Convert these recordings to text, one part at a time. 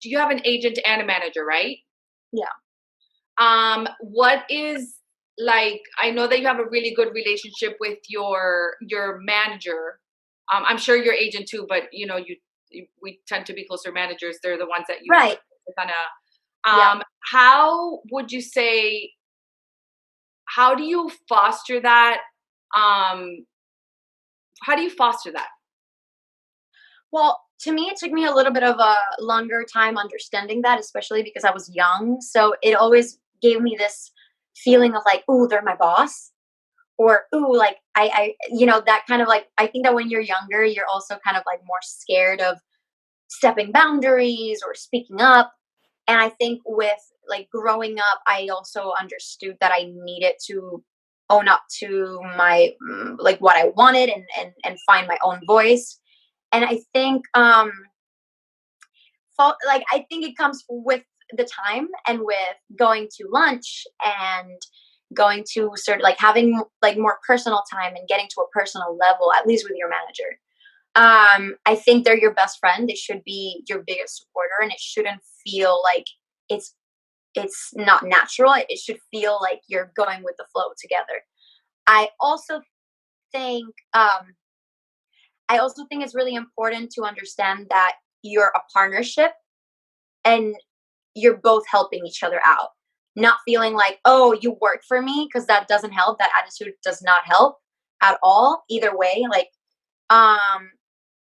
you have an agent and a manager, right? Yeah. What is like, I know that you have a really good relationship with your manager. I'm sure your agent too, but you know, we tend to be closer managers. They're the ones that you Right. kind of, Yeah. how would you say, how do you foster that? How do you foster that? Well, to me, it took me a little bit of a longer time understanding that, especially because I was young. So it always gave me this feeling of like, ooh, they're my boss. Or, ooh, like that kind of like, I think that when you're younger, you're also kind of like more scared of stepping boundaries or speaking up. And I think with like growing up, I also understood that I needed to own up to my like what I wanted and find my own voice. And I think like I think it comes with the time and with going to lunch and going to sort of like having like more personal time and getting to a personal level, at least with your manager. I think they're your best friend. They should be your biggest supporter, and it shouldn't feel like it's it's not natural. It should feel like you're going with the flow together. I also think it's really important to understand that you're a partnership and you're both helping each other out. Not feeling like, oh, you work for me, because that doesn't help. That attitude does not help at all. Either way, like um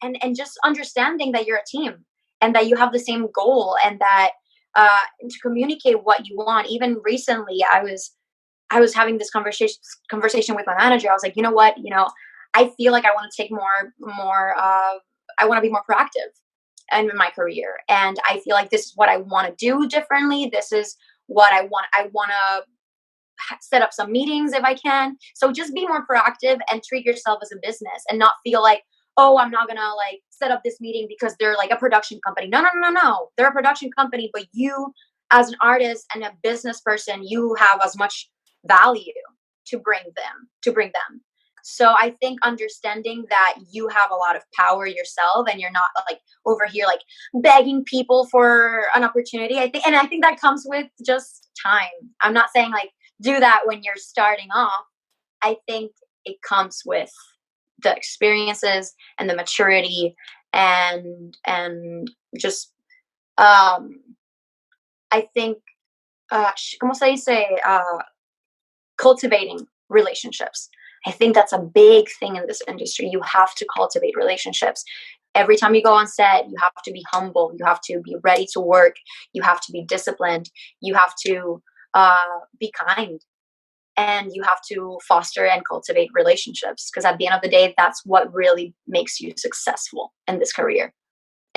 and just understanding that you're a team and that you have the same goal, and that to communicate what you want. Even recently, I was having this conversation with my manager. I was like, you know what, I feel like I want to take more I want to be more proactive in my career, and I feel like this is what I want to do differently. This is what I want to set up some meetings if I can. So just be more proactive and treat yourself as a business, and not feel like, oh, I'm not gonna like set up this meeting because they're like a production company. No, no, no, no, no. They're a production company, but you as an artist and a business person, you have as much value to bring them. So I think understanding that you have a lot of power yourself, and you're not like over here like begging people for an opportunity. I think that comes with just time. I'm not saying like do that when you're starting off. I think it comes with the experiences and the maturity, and just I think ¿cómo se dice? Cultivating relationships. I think that's a big thing in this industry. You have to cultivate relationships. Every time you go on set, you have to be humble. You have to be ready to work. You have to be disciplined. You have to be kind. And you have to foster and cultivate relationships, because at the end of the day, that's what really makes you successful in this career.